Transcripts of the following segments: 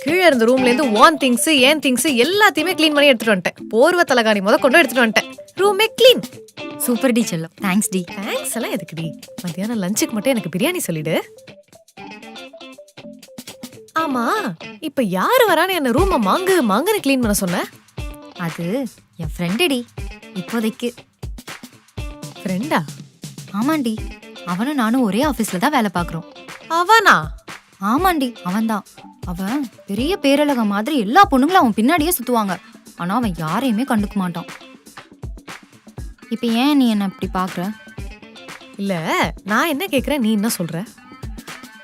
கீழே இருந்த ரூம்ல இருந்து ஒன் திங்ஸ் ஏன் திங்ஸ் எல்லாத்தையுமே க்ளீன் பண்ணி எடுத்துட்டு வந்துட்டேன். போர்வ தலகாணி முத கொண்டு எடுத்துட்டு வந்துட்டேன். ரூமே க்ளீன். சூப்பர் டி செல்லம். தேங்க்ஸ் டி. தேங்க்ஸ் எல்லாம் எதுக்குடி? மத்தியானம் லஞ்சுக்கு மட்டும் எனக்கு பிரியாணி சொல்லிடு. ஆமா, இப்ப யாரு வரான்னு என்ன ரூமை மாங்குன்னு க்ளீன் பண்ண சொன்ன? அது என் ஃப்ரெண்டு டி. இப்போதைக்கு. ஃப்ரெண்டா? ஆமாண்டி, அவனும் நானும் ஒரே ஆபீஸ்ல தான் வேலை பாக்குறோம். அவனா? ஆமாண்டி, அவன்தான். அவன் பெரிய பேரழக மாதிரி எல்லா பொண்ணுங்களும் அவன் பின்னாடியே சுத்துவாங்க. ஆனா அவன் யாரையுமே கண்டுக்க மாட்டான். இப்ப ஏன் நீ என்ன இப்படி பாக்குற? இல்ல, நான் என்ன கேக்குறேன், நீ என்ன சொல்ற?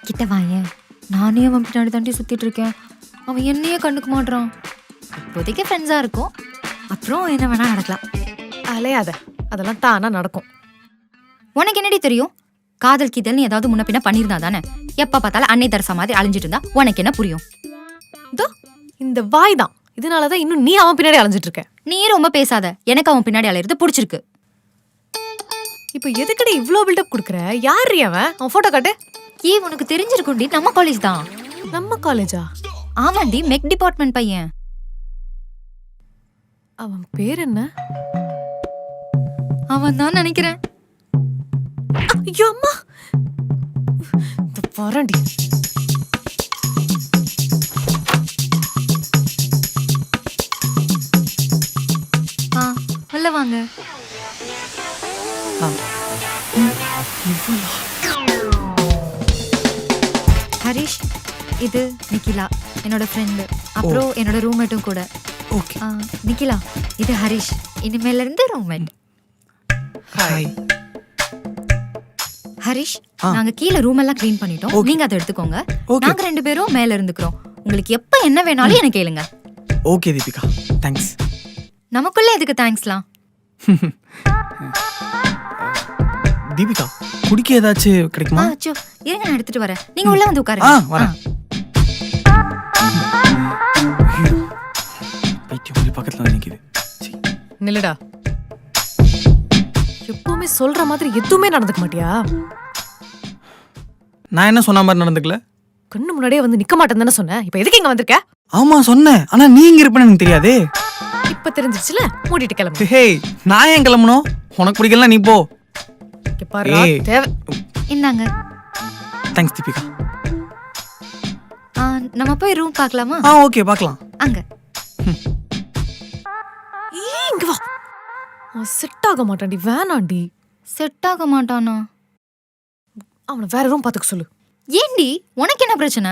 கிட்ட வாயேன். நானே அவன் பின்னாடி தாண்டி சுத்திட்டு இருக்கேன். அவன் என்னையே கண்டுக்க மாட்டான். இப்போதைக்கு ஃப்ரெண்ட்ஸா இருக்கும், அப்புறம் என்ன வேணா நடக்கலாம். அலையாத, அதெல்லாம் தானா நடக்கும். உனக்கு என்னடி தெரியும்? காதல் கீதல் நீ ஏதாவது முன்ன பின்ன பண்ணிருந்தா தானே. எப்ப பார்த்தாலும் அன்னை தரசா மாதிரி அலைஞ்சிட்டு இருந்தா உனக்கு என்ன புரியும்? இதோ இந்த வாய் தான், இதனாலதான் இன்னும் நீ அவன் பின்னாடி அலைஞ்சிட்டு இருக்க. நீ ரொம்ப பேசாத. எனக்கு அவன் பின்னாடி அலையிறது பிடிச்சிருக்கு. இப்ப எதுக்கடி இவ்ளோ பில்டப் குடுக்குற? யாரு அவன்? அவன் போட்டோ காட்டு. உனக்கு தெரிஞ்சிருக்கும்டி, நம்ம காலேஜ் தான். நம்ம காலேஜா? ஆமாண்டி, மெக் டிபார்ட்மெண்ட் பையன். அவன் பேர் என்ன? அவன் தான் நினைக்கிறேன். ஐயோ அம்மா, வரண்டி. உள்ள வாங்க. ஹரிஷ், இது நிக்கிலா, என்னோட ஃப்ரெண்டு. அப்புறம் என்னோட ரூம்மேட்டும் கூட. நிக்கிலா, இது ஹரிஷ், இனிமேல இருந்து ரூம்மேட். ஹாய். ஹரிஷ், நாங்க கீழ ரூம் எல்லாம் க்ளீன் பண்ணிட்டோம். நீங்க அதை எடுத்துக்கோங்க. நாங்க ரெண்டு பேரும் மேல இருந்துக்கிறோம். உங்களுக்கு எப்ப என்ன வேணாலும் எனக்கு கேளுங்க. Okay Deepika, thanks. நமக்குள்ள எதுக்கு தேங்க்ஸ்லாம்? தீபிகா, குடிக்க ஏதாச்சும் கிடைக்குமா? அச்சோ, இருங்க, நான் எடுத்துட்டு வரேன். நீங்க உள்ள வந்து உட்காருங்க. வரேன். பைத்தியம் பக்கத்துல நிக்குது. நில்லுடா. எப்பவுமே சொல்ற மாதிரி எதுவுமே நடந்துக்க மாட்டியா? நான் என்ன சொன்ன மாதிரி நடந்துக்கல. கண்ணு முன்னாடியே வந்து நிக்க மாட்டேன்னு தானே சொன்னேன். இப்ப எதுக்கு இங்க வந்திருக்க? ஆமா சொன்னேன், ஆனா நீ இங்க இருப்பேன்னு எனக்கு தெரியாதே. இப்ப தெரிஞ்சிருச்சுல, மூடிட்டு கிளம்பு. ஹே, நான் ஏன் கிளம்பணும்? உனக்கு பிடிக்கல, நீ போ. இந்தாங்க. தேங்க்ஸ் தீபிகா. நம்ம போய் ரூம் பார்க்கலாமா? ஓகே, பார்க்கலாம். அங்க. இங்க வா. செட் ஆக மாட்டான்டி, வேணாண்டி. செட் ஆக மாட்டானா? அவனை வேற ரூம் பாத்துக்க சொல்லு. ஏண்டி, உனக்கு என்ன பிரச்சனை?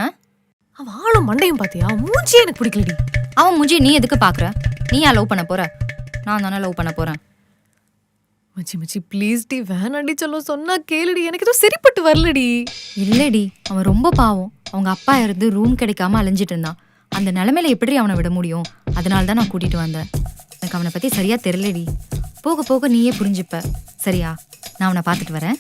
அவன் ஆளும் மண்டையும் பாத்தியா? மூஞ்சியே எனக்கு பிடிக்கலடி. அவன் மூஞ்சி நீ எதுக்கு பாக்குற? நீ ஏன் லவ் பண்ண போற? நான் தானே லவ் பண்ண போறேன். மச்சி மச்சி ப்ளீஸ் டி, வேணாண்டி. சொல்ல சொன்னா கேளுடி, எனக்கு எதுவும் சரிப்பட்டு வரலடி. இல்லடி, அவன் ரொம்ப பாவம். அவங்க அப்பா இருந்து ரூம் கிடைக்காம அலைஞ்சிட்டு இருந்தான். அந்த நிலைமையில எப்படி அவனை விட முடியும்? அதனால தான் நான் கூட்டிட்டு வந்தேன். எனக்கு அவனை பத்தி சரியா தெரியலடி. போக போக நீயே புரிஞ்சுப்ப. சரியா? நான் அவனை பார்த்துட்டு வரேன்.